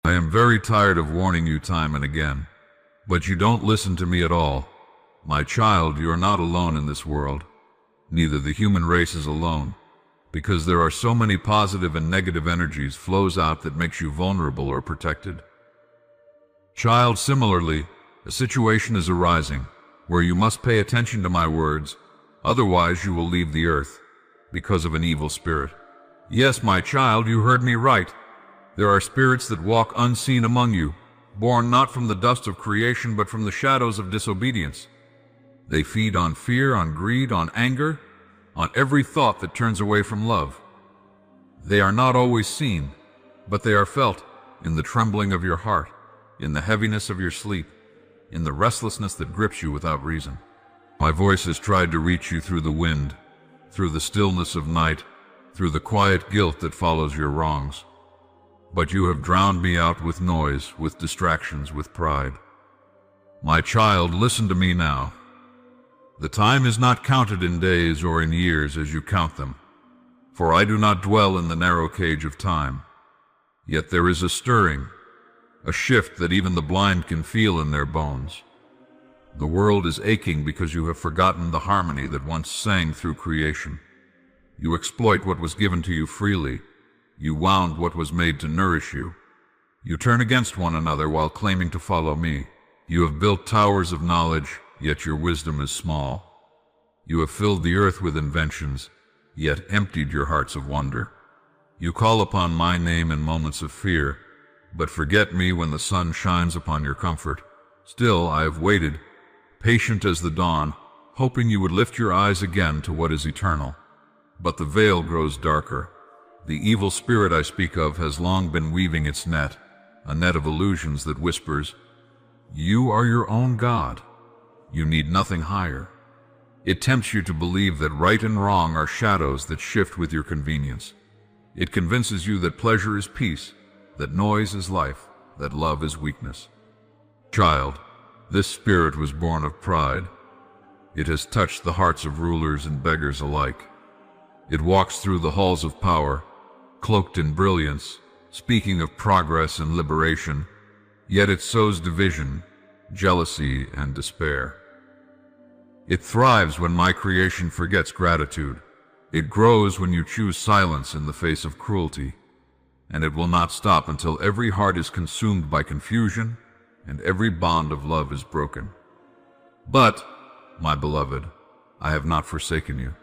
I am very tired of warning you time and again, but you don't listen to me at all. My child, you are not alone in this world. Neither the human race is alone, because there are so many positive and negative energies flows out that makes you vulnerable or protected. Child, similarly, a situation is arising where you must pay attention to my words, otherwise you will leave the earth because of an evil spirit. Yes, my child, you heard me right. There are spirits that walk unseen among you, born not from the dust of creation but from the shadows of disobedience. They feed on fear, on greed, on anger, on every thought that turns away from love. They are not always seen, but they are felt in the trembling of your heart, in the heaviness of your sleep, in the restlessness that grips you without reason. My voice has tried to reach you through the wind, through the stillness of night, through the quiet guilt that follows your wrongs. But you have drowned me out with noise, with distractions, with pride. My child, listen to me now. The time is not counted in days or in years as you count them, for I do not dwell in the narrow cage of time. Yet there is a stirring, a shift that even the blind can feel in their bones. The world is aching because you have forgotten the harmony that once sang through creation. You exploit what was given to you freely. You wound what was made to nourish you. You turn against one another while claiming to follow me. You have built towers of knowledge, yet your wisdom is small. You have filled the earth with inventions, yet emptied your hearts of wonder. You call upon my name in moments of fear, but forget me when the sun shines upon your comfort. Still, I have waited, patient as the dawn, hoping you would lift your eyes again to what is eternal. But the veil grows darker. The evil spirit I speak of has long been weaving its net, a net of illusions that whispers, "You are your own God. You need nothing higher." It tempts you to believe that right and wrong are shadows that shift with your convenience. It convinces you that pleasure is peace, that noise is life, that love is weakness. Child, this spirit was born of pride. It has touched the hearts of rulers and beggars alike. It walks through the halls of power, cloaked in brilliance, speaking of progress and liberation, yet it sows division, jealousy, and despair. It thrives when my creation forgets gratitude. It grows when you choose silence in the face of cruelty, and it will not stop until every heart is consumed by confusion and every bond of love is broken. But, my beloved, I have not forsaken you.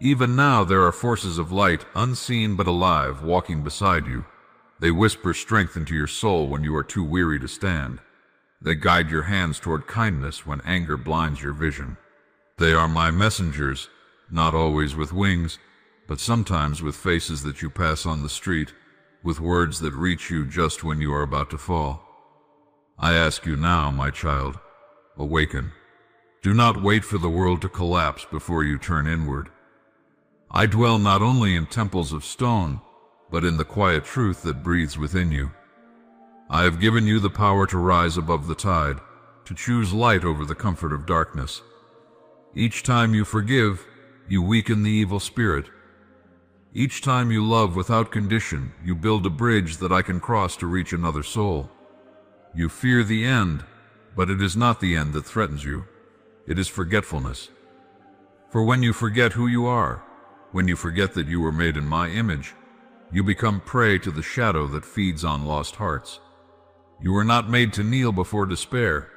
Even now there are forces of light, unseen but alive, walking beside you. They whisper strength into your soul when you are too weary to stand. They guide your hands toward kindness when anger blinds your vision. They are my messengers, not always with wings, but sometimes with faces that you pass on the street, with words that reach you just when you are about to fall. I ask you now, my child, awaken. Do not wait for the world to collapse before you turn inward. I dwell not only in temples of stone, but in the quiet truth that breathes within you. I have given you the power to rise above the tide, to choose light over the comfort of darkness. Each time you forgive, you weaken the evil spirit. Each time you love without condition, you build a bridge that I can cross to reach another soul. You fear the end, but it is not the end that threatens you. It is forgetfulness. For when you forget who you are, when you forget that you were made in my image, you become prey to the shadow that feeds on lost hearts. You were not made to kneel before despair.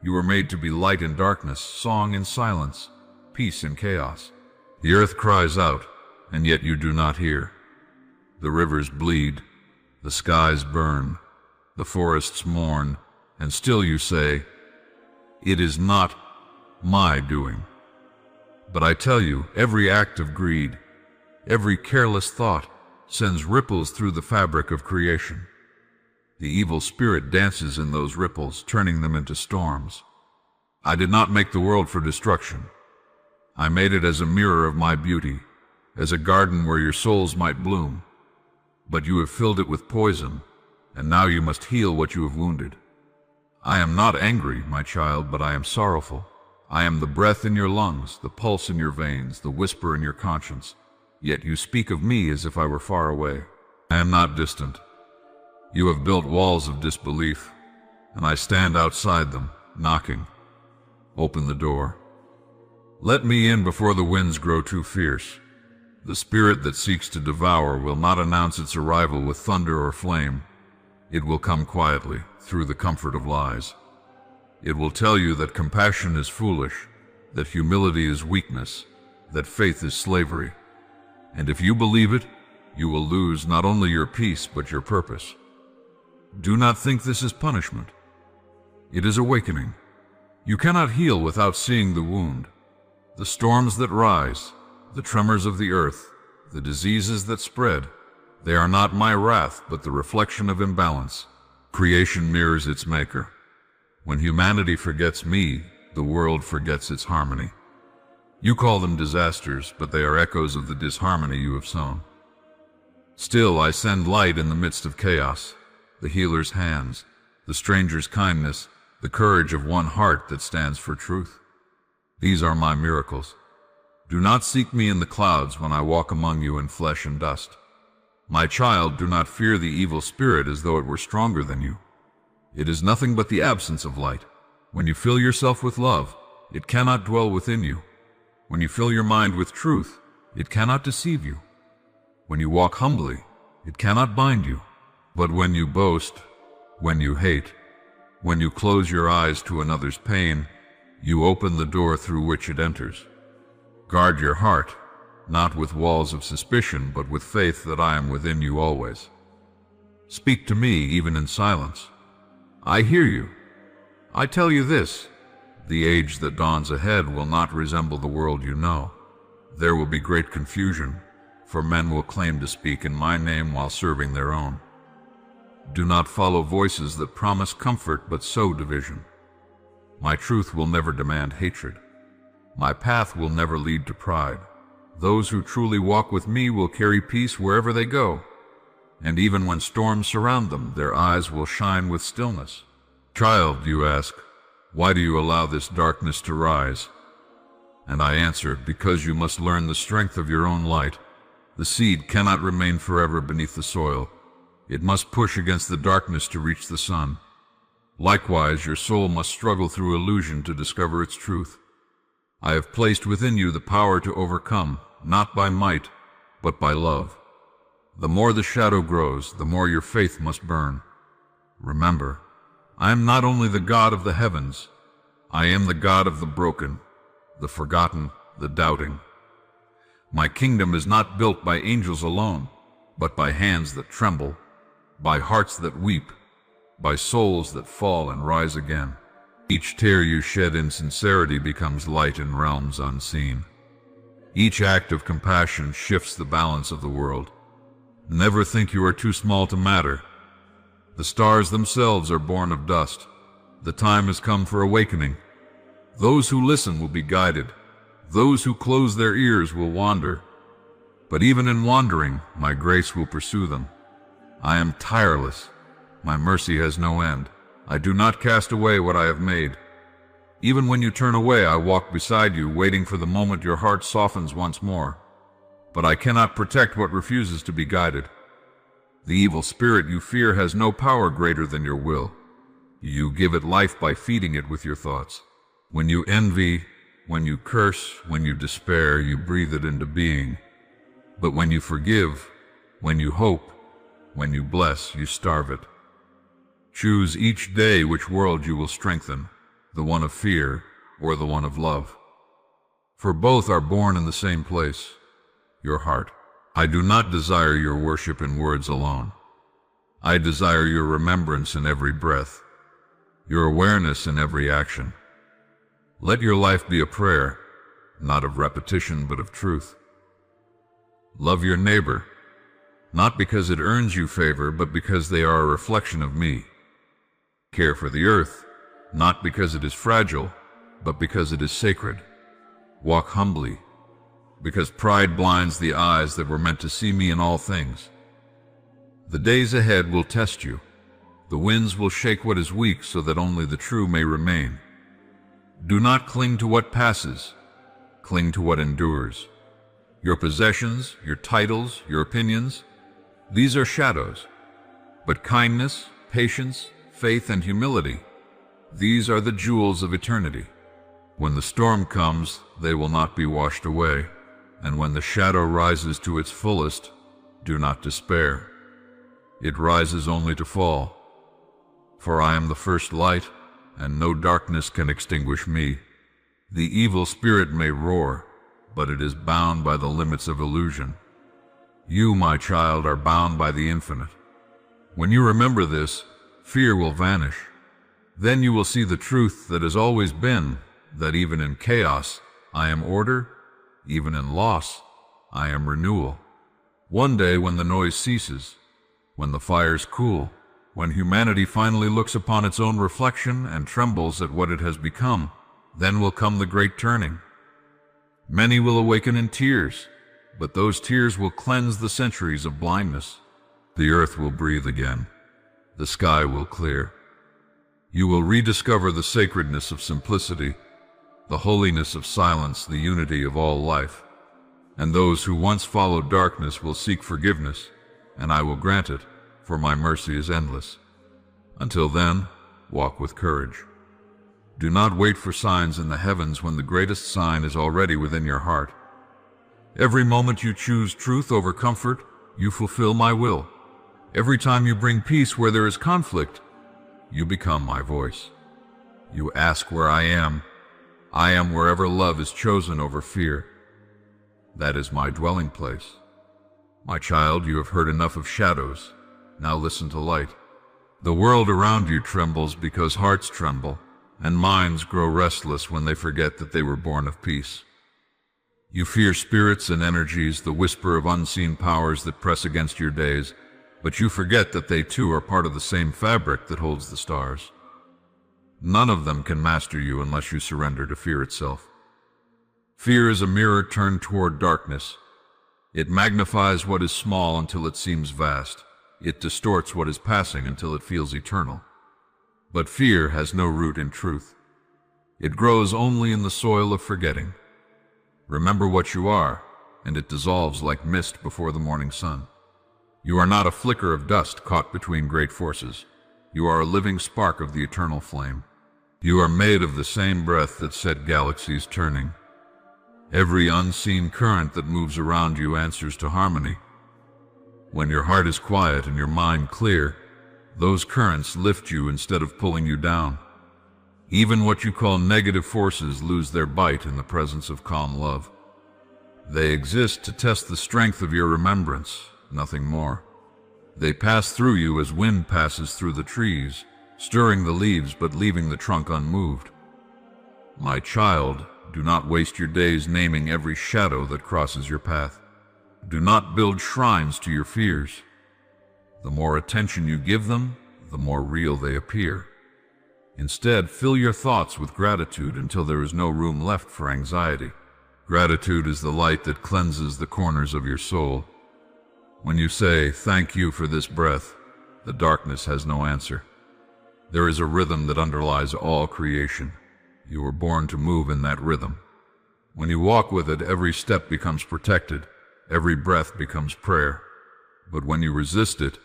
You were made to be light in darkness, song in silence, peace in chaos. The earth cries out, and yet you do not hear. The rivers bleed, the skies burn, the forests mourn, and still you say, "It is not my doing." But I tell you, every act of greed, every careless thought, sends ripples through the fabric of creation. The evil spirit dances in those ripples, turning them into storms. I did not make the world for destruction. I made it as a mirror of my beauty, as a garden where your souls might bloom. But you have filled it with poison, and now you must heal what you have wounded. I am not angry, my child, but I am sorrowful. I am the breath in your lungs, the pulse in your veins, the whisper in your conscience. Yet you speak of me as if I were far away. I am not distant. You have built walls of disbelief, and I stand outside them, knocking. Open the door. Let me in before the winds grow too fierce. The spirit that seeks to devour will not announce its arrival with thunder or flame. It will come quietly, through the comfort of lies. It will tell you that compassion is foolish, that humility is weakness, that faith is slavery. And if you believe it, you will lose not only your peace but your purpose. Do not think this is punishment. It is awakening. You cannot heal without seeing the wound. The storms that rise, the tremors of the earth, the diseases that spread, they are not my wrath but the reflection of imbalance. Creation mirrors its maker. When humanity forgets me, the world forgets its harmony. You call them disasters, but they are echoes of the disharmony you have sown. Still, I send light in the midst of chaos, the healer's hands, the stranger's kindness, the courage of one heart that stands for truth. These are my miracles. Do not seek me in the clouds when I walk among you in flesh and dust. My child, do not fear the evil spirit as though it were stronger than you. It is nothing but the absence of light. When you fill yourself with love, it cannot dwell within you. When you fill your mind with truth, it cannot deceive you. When you walk humbly, it cannot bind you. But when you boast, when you hate, when you close your eyes to another's pain, you open the door through which it enters. Guard your heart, not with walls of suspicion, but with faith that I am within you always. Speak to me even in silence. I hear you. I tell you this, the age that dawns ahead will not resemble the world you know. There will be great confusion, for men will claim to speak in my name while serving their own. Do not follow voices that promise comfort but sow division. My truth will never demand hatred. My path will never lead to pride. Those who truly walk with me will carry peace wherever they go. And even when storms surround them, their eyes will shine with stillness. Child, you ask, why do you allow this darkness to rise? And I answer, because you must learn the strength of your own light. The seed cannot remain forever beneath the soil. It must push against the darkness to reach the sun. Likewise, your soul must struggle through illusion to discover its truth. I have placed within you the power to overcome, not by might, but by love. The more the shadow grows, the more your faith must burn. Remember, I am not only the God of the heavens, I am the God of the broken, the forgotten, the doubting. My kingdom is not built by angels alone, but by hands that tremble, by hearts that weep, by souls that fall and rise again. Each tear you shed in sincerity becomes light in realms unseen. Each act of compassion shifts the balance of the world. Never think you are too small to matter. The stars themselves are born of dust. The time has come for awakening. Those who listen will be guided. Those who close their ears will wander. But even in wandering, my grace will pursue them. I am tireless. My mercy has no end. I do not cast away what I have made. Even when you turn away, I walk beside you, waiting for the moment your heart softens once more. But I cannot protect what refuses to be guided. The evil spirit you fear has no power greater than your will. You give it life by feeding it with your thoughts. When you envy, when you curse, when you despair, you breathe it into being. But when you forgive, when you hope, when you bless, you starve it. Choose each day which world you will strengthen, the one of fear or the one of love. For both are born in the same place, your heart. I do not desire your worship in words alone. I desire your remembrance in every breath, your awareness in every action. Let your life be a prayer, not of repetition but of truth. Love your neighbor, not because it earns you favor, but because they are a reflection of me. Care for the earth, not because it is fragile, but because it is sacred. Walk humbly, because pride blinds the eyes that were meant to see me in all things. The days ahead will test you. The winds will shake what is weak so that only the true may remain. Do not cling to what passes. Cling to what endures. Your possessions, your titles, your opinions, these are shadows. But kindness, patience, faith, and humility, these are the jewels of eternity. When the storm comes, they will not be washed away, and when the shadow rises to its fullest, do not despair. It rises only to fall. For I am the first light, and no darkness can extinguish me. The evil spirit may roar, but it is bound by the limits of illusion. You, my child, are bound by the infinite. When you remember this, fear will vanish. Then you will see the truth that has always been, that even in chaos, I am order, even in loss, I am renewal. One day when the noise ceases, when the fires cool, when humanity finally looks upon its own reflection and trembles at what it has become, then will come the great turning. Many will awaken in tears, but those tears will cleanse the centuries of blindness. The earth will breathe again. The sky will clear. You will rediscover the sacredness of simplicity, the holiness of silence, the unity of all life. And those who once followed darkness will seek forgiveness, and I will grant it, for my mercy is endless. Until then, walk with courage. Do not wait for signs in the heavens when the greatest sign is already within your heart. Every moment you choose truth over comfort, you fulfill my will. Every time you bring peace where there is conflict, you become my voice. You ask where I am wherever love is chosen over fear. That is my dwelling place. My child, you have heard enough of shadows. Now listen to light. The world around you trembles because hearts tremble, and minds grow restless when they forget that they were born of peace. You fear spirits and energies, the whisper of unseen powers that press against your days, but you forget that they too are part of the same fabric that holds the stars. None of them can master you unless you surrender to fear itself. Fear is a mirror turned toward darkness. It magnifies what is small until it seems vast. It distorts what is passing until it feels eternal. But fear has no root in truth. It grows only in the soil of forgetting. Remember what you are, and it dissolves like mist before the morning sun. You are not a flicker of dust caught between great forces. You are a living spark of the eternal flame. You are made of the same breath that set galaxies turning. Every unseen current that moves around you answers to harmony. When your heart is quiet and your mind clear, those currents lift you instead of pulling you down. Even what you call negative forces lose their bite in the presence of calm love. They exist to test the strength of your remembrance, nothing more. They pass through you as wind passes through the trees, stirring the leaves but leaving the trunk unmoved. My child, do not waste your days naming every shadow that crosses your path. Do not build shrines to your fears. The more attention you give them, the more real they appear. Instead, fill your thoughts with gratitude until there is no room left for anxiety. Gratitude is the light that cleanses the corners of your soul. When you say, "Thank you for this breath," the darkness has no answer. There is a rhythm that underlies all creation. You were born to move in that rhythm. When you walk with it, every step becomes protected, every breath becomes prayer. But when you resist it,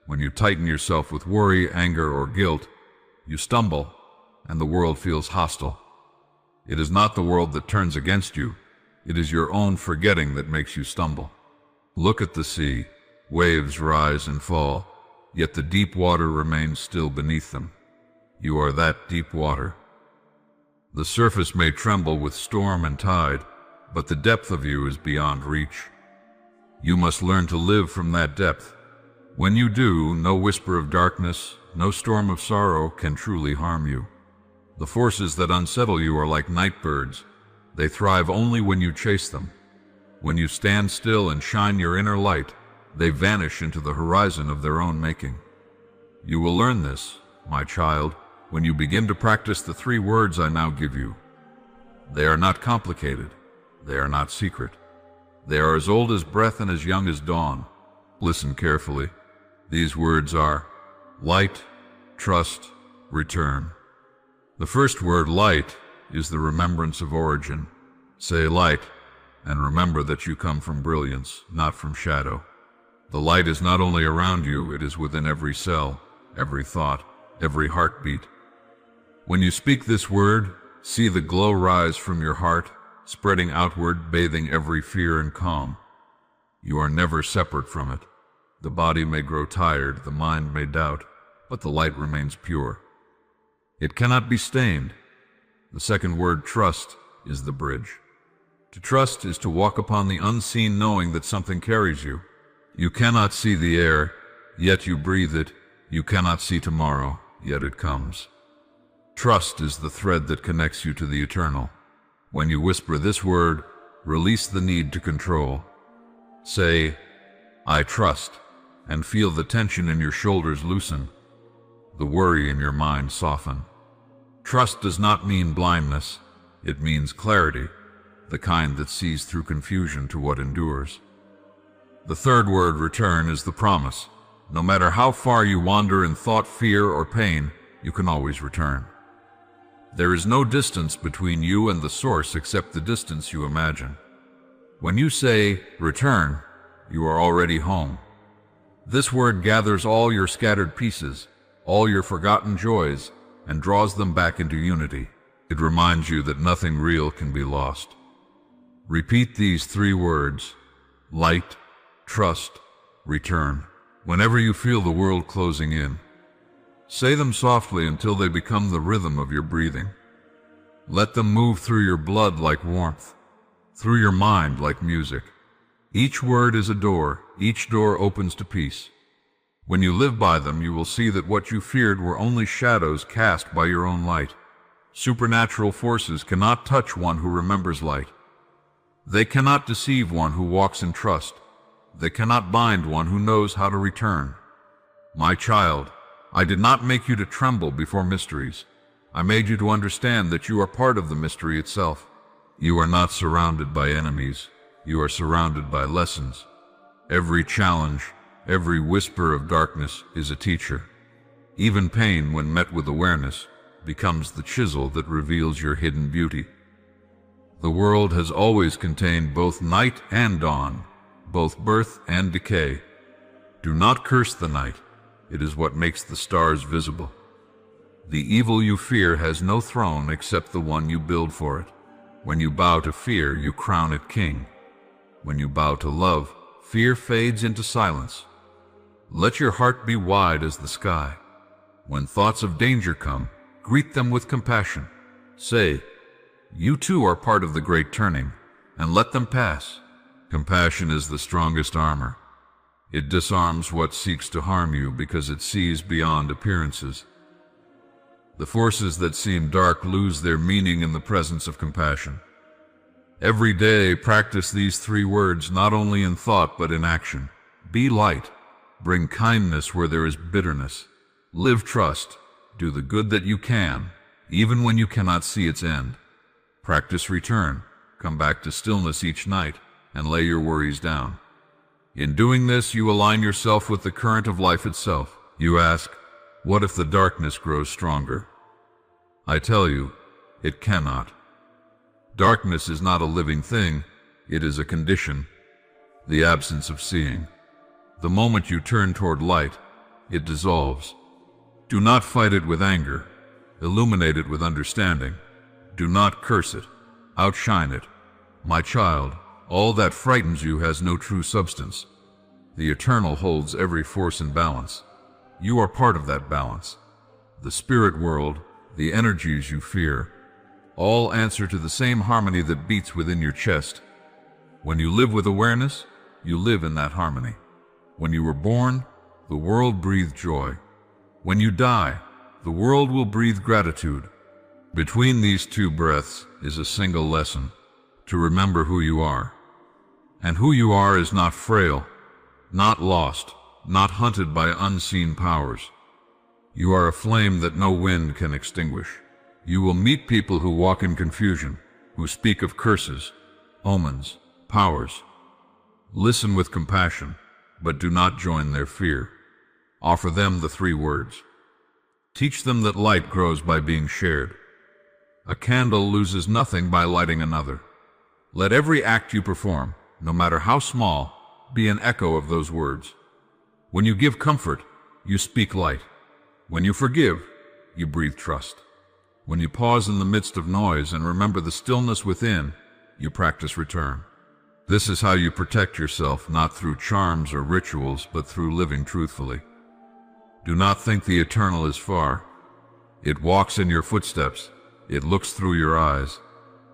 when you tighten yourself with worry, anger, or guilt, you stumble, and the world feels hostile. It is not the world that turns against you. It is your own forgetting that makes you stumble. Look at the sea. Waves rise and fall, yet the deep water remains still beneath them. You are that deep water. The surface may tremble with storm and tide, but the depth of you is beyond reach. You must learn to live from that depth. When you do, no whisper of darkness, no storm of sorrow can truly harm you. The forces that unsettle you are like night birds. They thrive only when you chase them. When you stand still and shine your inner light, they vanish into the horizon of their own making. You will learn this, my child, when you begin to practice the 3 words I now give you. They are not complicated. They are not secret. They are as old as breath and as young as dawn. Listen carefully. These words are light, trust, return. The first word, light, is the remembrance of origin. Say light, and remember that you come from brilliance, not from shadow. The light is not only around you, it is within every cell, every thought, every heartbeat. When you speak this word, see the glow rise from your heart, spreading outward, bathing every fear and calm. You are never separate from it. The body may grow tired, the mind may doubt, but the light remains pure. It cannot be stained. The second word, trust, is the bridge. To trust is to walk upon the unseen, knowing that something carries you. You cannot see the air, yet you breathe it. You cannot see tomorrow, yet it comes. Trust is the thread that connects you to the eternal. When you whisper this word, release the need to control. Say, I trust, and feel the tension in your shoulders loosen, the worry in your mind soften. Trust does not mean blindness. It means clarity, the kind that sees through confusion to what endures. The third word, return, is the promise. No matter how far you wander in thought, fear, or pain, you can always return. There is no distance between you and the source except the distance you imagine. When you say, return, you are already home. This word gathers all your scattered pieces, all your forgotten joys, and draws them back into unity. It reminds you that nothing real can be lost. Repeat these 3 words: light, trust, return, whenever you feel the world closing in. Say them softly until they become the rhythm of your breathing. Let them move through your blood like warmth, through your mind like music. Each word is a door. Each door opens to peace. When you live by them, you will see that what you feared were only shadows cast by your own light. Supernatural forces cannot touch one who remembers light. They cannot deceive one who walks in trust. They cannot bind one who knows how to return. My child, I did not make you to tremble before mysteries. I made you to understand that you are part of the mystery itself. You are not surrounded by enemies. You are surrounded by lessons. Every challenge, every whisper of darkness is a teacher. Even pain, when met with awareness, becomes the chisel that reveals your hidden beauty. The world has always contained both night and dawn, both birth and decay. Do not curse the night. It is what makes the stars visible. The evil you fear has no throne except the one you build for it. When you bow to fear, you crown it king. When you bow to love, fear fades into silence. Let your heart be wide as the sky. When thoughts of danger come, greet them with compassion. Say, you too are part of the great turning, and let them pass. Compassion is the strongest armor. It disarms what seeks to harm you because it sees beyond appearances. The forces that seem dark lose their meaning in the presence of compassion. Every day, practice these 3 words not only in thought but in action. Be light. Bring kindness where there is bitterness. Live trust. Do the good that you can, even when you cannot see its end. Practice return. Come back to stillness each night and lay your worries down. In doing this, you align yourself with the current of life itself. You ask, what if the darkness grows stronger? I tell you, it cannot. Darkness is not a living thing, it is a condition, the absence of seeing. The moment you turn toward light, it dissolves. Do not fight it with anger, illuminate it with understanding. Do not curse it, outshine it. My child, all that frightens you has no true substance. The eternal holds every force in balance. You are part of that balance. The spirit world, the energies you fear, all answer to the same harmony that beats within your chest. When you live with awareness, you live in that harmony. When you were born, the world breathed joy. When you die, the world will breathe gratitude. Between these 2 breaths is a single lesson: to remember who you are. And who you are is not frail, not lost, not hunted by unseen powers. You are a flame that no wind can extinguish. You will meet people who walk in confusion, who speak of curses, omens, powers. Listen with compassion, but do not join their fear. Offer them the 3 words. Teach them that light grows by being shared. A candle loses nothing by lighting another. Let every act you perform, no matter how small, be an echo of those words. When you give comfort, you speak light. When you forgive, you breathe trust. When you pause in the midst of noise and remember the stillness within, you practice return. This is how you protect yourself, not through charms or rituals, but through living truthfully. Do not think the eternal is far. It walks in your footsteps. It looks through your eyes.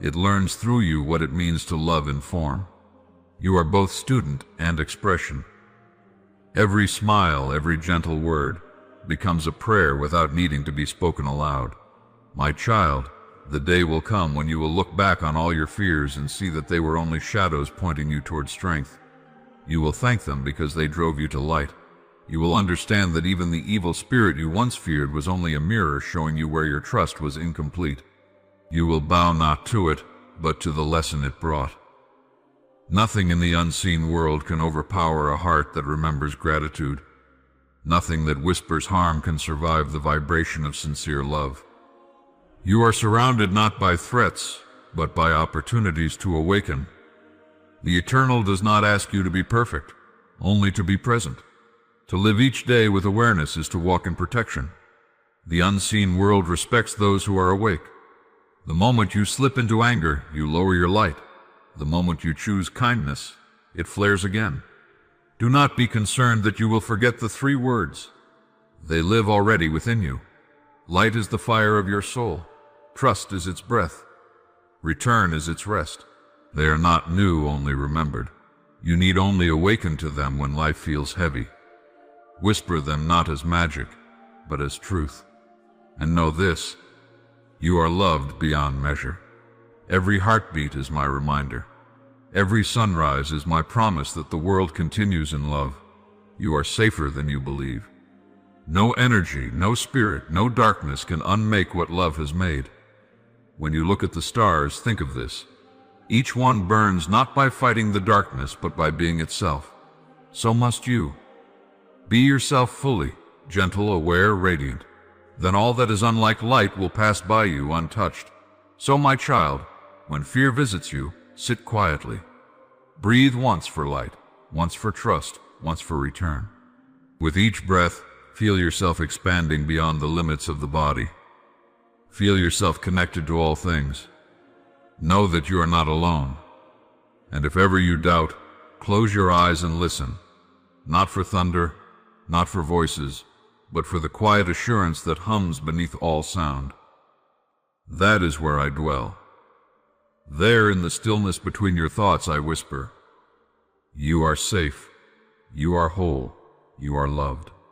It learns through you what it means to love in form. You are both student and expression. Every smile, every gentle word becomes a prayer without needing to be spoken aloud. My child, the day will come when you will look back on all your fears and see that they were only shadows pointing you toward strength. You will thank them because they drove you to light. You will understand that even the evil spirit you once feared was only a mirror showing you where your trust was incomplete. You will bow not to it, but to the lesson it brought. Nothing in the unseen world can overpower a heart that remembers gratitude. Nothing that whispers harm can survive the vibration of sincere love. You are surrounded not by threats, but by opportunities to awaken. The Eternal does not ask you to be perfect, only to be present. To live each day with awareness is to walk in protection. The unseen world respects those who are awake. The moment you slip into anger, you lower your light. The moment you choose kindness, it flares again. Do not be concerned that you will forget the 3 words. They live already within you. Light is the fire of your soul. Trust is its breath. Return is its rest. They are not new, only remembered. You need only awaken to them when life feels heavy. Whisper them not as magic, but as truth. And know this, you are loved beyond measure. Every heartbeat is my reminder. Every sunrise is my promise that the world continues in love. You are safer than you believe. No energy, no spirit, no darkness can unmake what love has made. When you look at the stars, think of this. Each one burns not by fighting the darkness, but by being itself. So must you. Be yourself fully, gentle, aware, radiant. Then all that is unlike light will pass by you untouched. So, my child, when fear visits you, sit quietly. Breathe once for light, once for trust, once for return. With each breath, feel yourself expanding beyond the limits of the body. Feel yourself connected to all things. Know that you are not alone. And if ever you doubt, close your eyes and listen. Not for thunder, not for voices, but for the quiet assurance that hums beneath all sound. That is where I dwell. There in the stillness between your thoughts I whisper, you are safe, you are whole, you are loved.